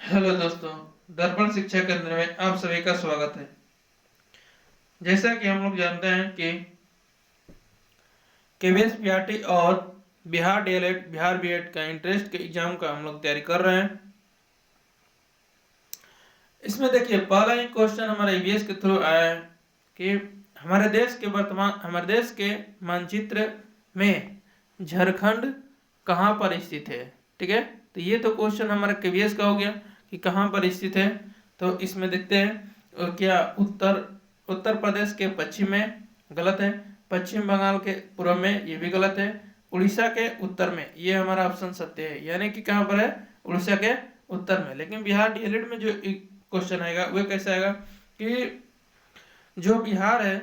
Hello दोस्तों, दर्पण शिक्षा केंद्र में आप सभी का स्वागत है। जैसा कि हम लोग जानते हैं कि केवीएस पीआरटी और बिहार डीएलएड बिहार बीएड का इंट्रेंस के एग्जाम का हम लोग तैयारी कर रहे हैं। इसमें देखिए पहला ही क्वेश्चन हमारा ईवीएस के थ्रू आया है कि हमारे देश के मानचित्र में झारखंड कहाँ पर स्थित है। ठीक है, तो ये तो क्वेश्चन हमारा केवीएस का हो गया कि कहाँ पर स्थित है। तो इसमें देखते हैं क्या उत्तर प्रदेश के पश्चिम में गलत है, पश्चिम बंगाल के पूर्व में ये भी गलत है, उड़ीसा के उत्तर में ये हमारा ऑप्शन सत्य है, यानी कि कहाँ पर है, उड़ीसा के उत्तर में। लेकिन बिहार डीएलएड में जो क्वेश्चन आएगा वो कैसे आएगा कि जो बिहार है,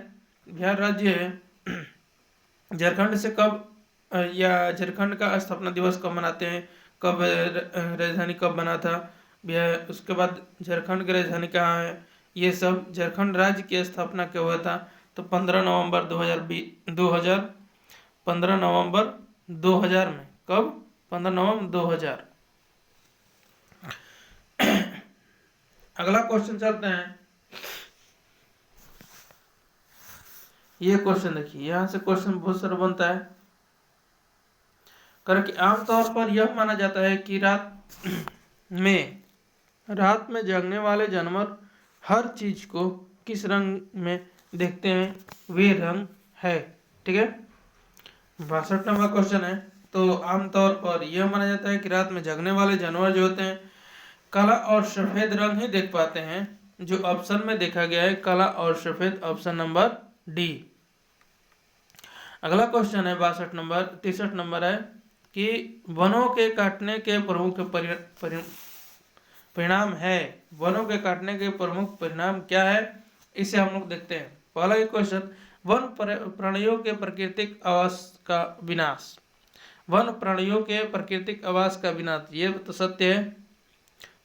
बिहार राज्य है, झारखंड से कब या झारखंड का स्थापना दिवस कब मनाते हैं, कब राजधानी कब बना था, उसके बाद झारखंड की राजधानी कहाँ है, ये सब झारखंड राज्य की स्थापना कब हुआ था। तो 15 नवंबर 15 नवंबर 2000 में। कब? 15 नवंबर 2000। अगला क्वेश्चन चलते हैं। ये क्वेश्चन देखिए, यहां से क्वेश्चन बहुत सारा बनता है। कारण कि आमतौर पर यह माना जाता है कि रात में जगने वाले जानवर हर चीज को किस रंग में देखते हैं, वे रंग है। ठीक है, 62 नंबर क्वेश्चन है। तो आमतौर पर यह माना जाता है कि रात में जगने वाले जानवर जो होते हैं काला और सफेद रंग ही देख पाते हैं। जो ऑप्शन में देखा गया है काला और सफेद, ऑप्शन नंबर डी। अगला क्वेश्चन है 63 नंबर है कि वनों के काटने के प्रमुख परिणाम है। वनों के काटने के प्रमुख परिणाम क्या है, इसे हम लोग देखते हैं। पहला ही क्वेश्चन, वन प्राणियों के प्राकृतिक आवास का विनाश। वन प्राणियों के प्राकृतिक आवास का विनाश, ये तो सत्य है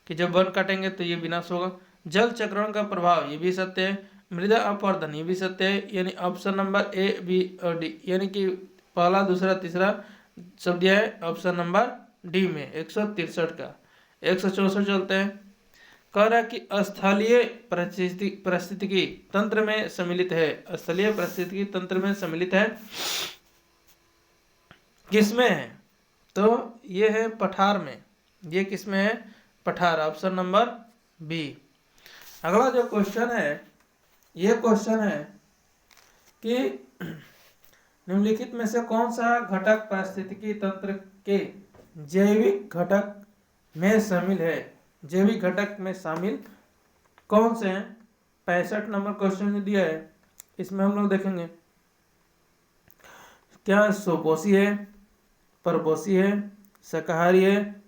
कि जब वन काटेंगे तो ये विनाश होगा। जल चक्रण का प्रभाव, ये भी सत्य है। मृदा अपरदन, ये भी सत्य है। यानी ऑप्शन नंबर ए, बी और डी, यानी कि पहला, दूसरा, तीसरा सब दिया है ऑप्शन नंबर डी में 163 का। 164 चलते हैं। कह रहा है कि स्थलीय पारिस्थितिकी तंत्र में सम्मिलित है। स्थलीय पारिस्थितिकी तंत्र में सम्मिलित है किसमें है, तो ये है पठार में। ये किसमें है, पठार, ऑप्शन नंबर बी। अगला जो क्वेश्चन है, ये क्वेश्चन है कि निम्नलिखित में से कौन सा घटक पारिस्थितिकी तंत्र के जैविक घटक में शामिल है। जैविक घटक में शामिल कौन से हैं। 65 नंबर क्वेश्चन जो दिया है इसमें हम लोग देखेंगे क्या स्वपोषी है, परपोषी है, शाकाहारी है,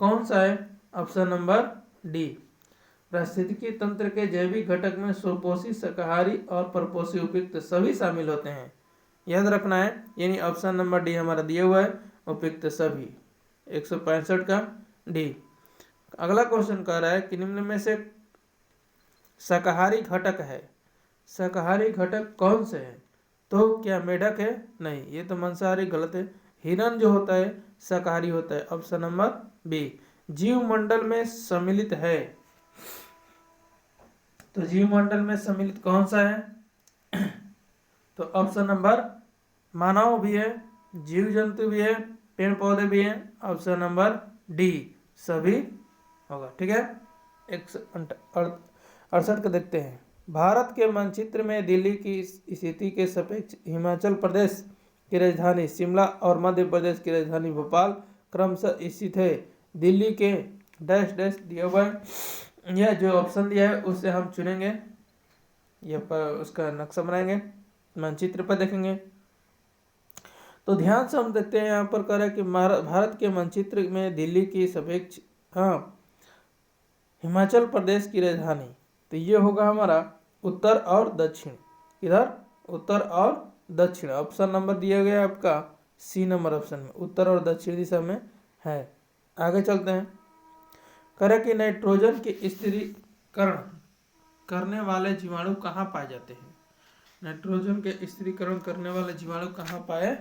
कौन सा है, ऑप्शन नंबर डी। पारिस्थितिकी तंत्र के जैविक घटक में स्वपोषी, शाकाहारी और परपोषी उपयुक्त सभी शामिल होते हैं, याद रखना है। यानी ऑप्शन नंबर डी हमारा दिया हुआ है, उपयुक्त सभी, 165 का डी। अगला क्वेश्चन कह रहा है कि निम्न में से शाकाहारी घटक है। शाकाहारी घटक कौन से है, तो क्या मेढक है, नहीं, ये तो मांसाहारी, गलत है। हिरण जो होता है शाकाहारी होता है, ऑप्शन नंबर बी। जीवमंडल में सम्मिलित है, तो जीवमंडल में सम्मिलित कौन सा है, तो ऑप्शन नंबर मानव भी है, जीव जंतु भी है, पेड़ पौधे भी हैं, ऑप्शन नंबर डी सभी होगा। ठीक है, 168 का देखते हैं। भारत के मानचित्र में दिल्ली की स्थिति के सापेक्ष हिमाचल प्रदेश की राजधानी शिमला और मध्य प्रदेश की राजधानी भोपाल क्रमशः स्थित है। दिल्ली के डैश डैश दिया हुआ है। यह जो ऑप्शन दिया है उससे हम चुनेंगे, यह पर उसका नक्शा बनाएंगे, मानचित्र पर देखेंगे। तो ध्यान से हम देखते हैं, यहाँ पर कह रहा है कि भारत के मानचित्र में दिल्ली की सापेक्ष, हाँ, हिमाचल प्रदेश की राजधानी, तो ये होगा हमारा उत्तर और दक्षिण। इधर उत्तर और दक्षिण, ऑप्शन नंबर दिया गया आपका सी नंबर ऑप्शन में, उत्तर और दक्षिण दिशा में है। आगे चलते हैं। कह कि नाइट्रोजन के स्थिरीकरण करने वाले जीवाणु कहाँ पाए जाते हैं। नाइट्रोजन के स्थिरीकरण करने वाले जीवाणु कहाँ पाए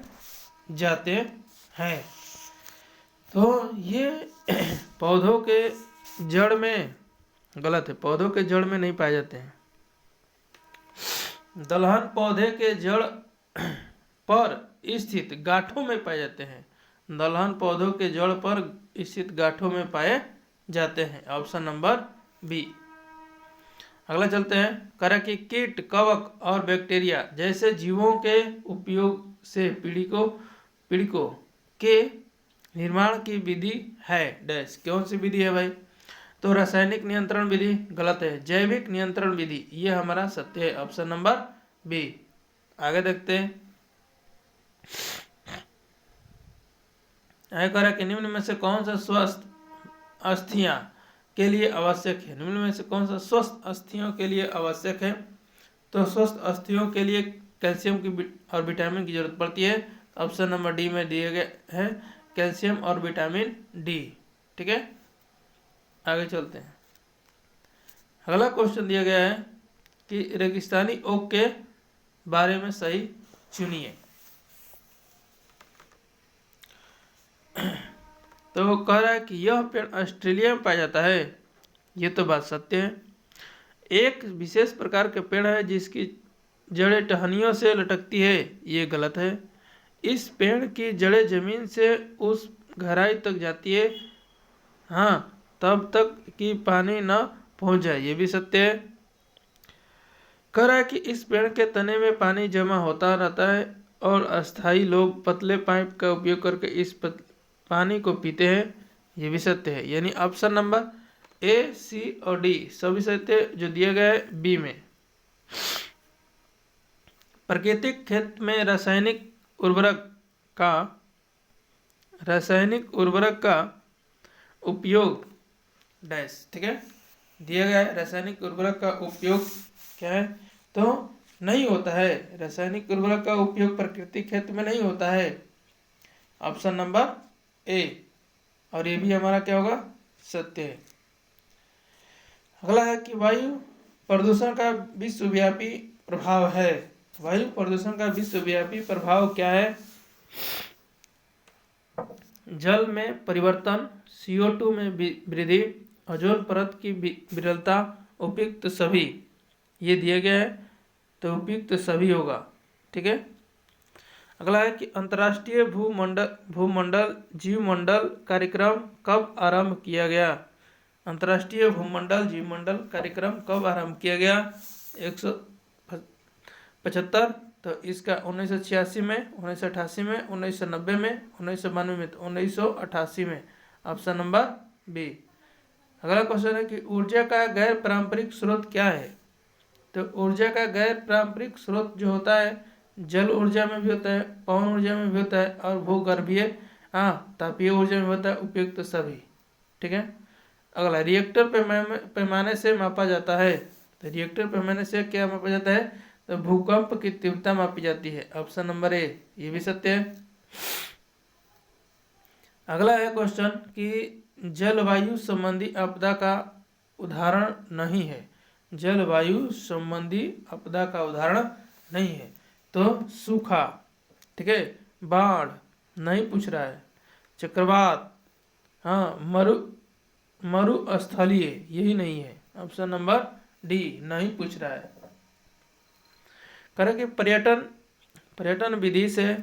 जाते हैं, तो ये पौधों के जड़ में, गलत है, पौधों के जड़ में नहीं पाए जाते हैं। दलहन पौधे के जड़ पर स्थित गांठों में पाए जाते हैं। दलहन पौधों के जड़ पर स्थित गांठों में पाए जाते हैं। Option number B. अगला चलते हैं। करा कि कीट, कवक और बैक्टीरिया जैसे जीवों के उपयोग से पीड़िकों के निर्माण की विधि है डैश। कौन सी विधि है भाई? तो रासायनिक नियंत्रण विधि, गलत है। जैविक नियंत्रण विधि, ये हमारा सत्य है। Option number B. आगे देखते हैं। आगे करा कि निम्न में से कौन सा स्वस्थ अस्थियां के लिए आवश्यक है? निम्न में से कौन सा स्वस्थ अस्थियों के लिए आवश्यक है? तो स्वस्थ अस्थियों के लिए कैल्शियम की और विटामिन की जरूरत पड़ती है। ऑप्शन नंबर डी में दिए गए हैं कैल्शियम और विटामिन डी। ठीक है, आगे चलते हैं। अगला क्वेश्चन दिया गया है कि रेगिस्तानी ओक के बारे में सही चुनिए। तो कह रहा है कि यह पेड़ ऑस्ट्रेलिया में पाया जाता है। ये तो बात सत्य है। एक विशेष प्रकार के पेड़ है जिसकी जड़ें टहनियों से लटकती है। ये गलत है। इस पेड़ की जड़ें जमीन से उस गहराई तक जाती है, हाँ, तब तक कि पानी न पहुंच जाए। ये भी सत्य है। कह रहा है कि इस पेड़ के तने में पानी जमा होता रहता है और अस्थायी लोग पतले पाइप का उपयोग करके इस पानी को पीते हैं। ये भी सत्य है। यानी ऑप्शन नंबर ए, सी और डी सभी सत्य जो दिया गया है बी में। प्राकृतिक खेत में रासायनिक उर्वरक का उपयोग डैश। ठीक है, दिया गया है रासायनिक उर्वरक का उपयोग क्या है? तो नहीं होता है। रासायनिक उर्वरक का उपयोग प्राकृतिक खेत में नहीं होता है। ऑप्शन नंबर ए, और ये भी हमारा क्या होगा? सत्य है। अगला है कि वायु प्रदूषण का विश्वव्यापी प्रभाव है। वायु प्रदूषण का विश्वव्यापी प्रभाव क्या है? जल में परिवर्तन, CO2 में वृद्धि, ओजोन परत की विरलता, उपयुक्त सभी। ये दिया गया है तो उपयुक्त सभी होगा। ठीक है, अगला है कि अंतर्राष्ट्रीय भूमंडल जीवमंडल कार्यक्रम कब आरंभ किया गया? अंतर्राष्ट्रीय भूमंडल जीवमंडल कार्यक्रम कब आरंभ किया गया? 175। तो इसका 1986 में, 1988 में, 1990 में, 1992 में, तो 1988 में। Option number B. अगला क्वेश्चन है कि ऊर्जा का गैर पारंपरिक स्रोत क्या है? तो ऊर्जा का गैर पारंपरिक स्रोत जो होता है, जल ऊर्जा में भी होता है, पवन ऊर्जा में भी होता है और भूगर्भीय तापीय ऊर्जा में होता है। उपयुक्त सभी। ठीक है, अगला रिएक्टर पैमाने से मापा जाता है। तो रिएक्टर पैमाने से क्या मापा जाता है? तो भूकंप की तीव्रता मापी जाती है। ऑप्शन नंबर ए, ये भी सत्य है। अगला है क्वेश्चन कि जलवायु संबंधी आपदा का उदाहरण नहीं है। जलवायु संबंधी आपदा का उदाहरण नहीं है। तो सूखा, ठीक है, बाढ़ नहीं पूछ रहा है, चक्रवात, मरुस्थलीय, यही नहीं है। ऑप्शन नंबर डी नहीं पूछ रहा है। करें कि पर्यटन विधि से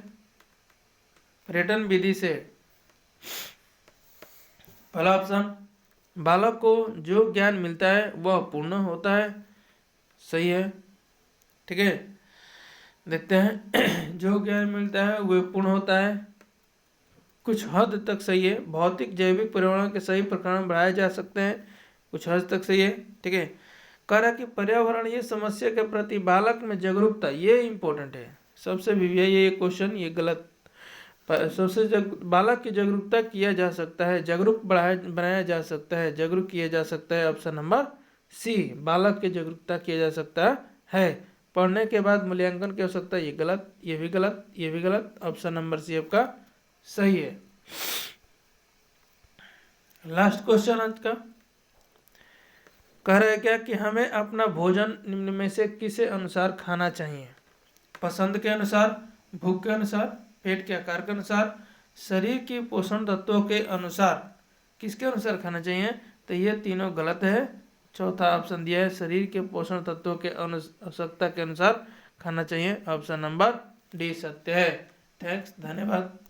पहला ऑप्शन, बालक को जो ज्ञान मिलता है वह पूर्ण होता है। सही है। ठीक है, देखते हैं। जो ज्ञान मिलता है वह पूर्ण होता है, कुछ हद तक सही है। भौतिक जैविक पर्यावरण के सही प्रकरण बढ़ाए जा सकते हैं, कुछ हद तक सही है। ठीक है, कह रहा कि पर्यावरणीय समस्या के प्रति बालक में जागरूकता, ये इंपॉर्टेंट है। सबसे भी ये क्वेश्चन ये गलत। बालक की जागरूकता किया जा सकता है, जागरूक बनाया जा सकता है, जागरूक किया जा सकता है। ऑप्शन नंबर सी, बालक की जागरूकता किया जा सकता है। पढ़ने के बाद मूल्यांकन की आवश्यकता, ये गलत, ये भी गलत, ये भी गलत। ऑप्शन नंबर सी आपका सही है। लास्ट क्वेश्चन आज का कह रहा है क्या कि हमें अपना भोजन निम्न में से किसे अनुसार खाना चाहिए? पसंद के अनुसार, भूख के अनुसार, पेट के आकार के अनुसार, शरीर की पोषण तत्वों के अनुसार। किसके अनुसार खाना चाहिए, तो ये तीनों गलत है। चौथा ऑप्शन दिया है शरीर के पोषण तत्वों के आवश्यकता के अनुसार खाना चाहिए, ऑप्शन नंबर डी सत्य है। थैंक्स, धन्यवाद।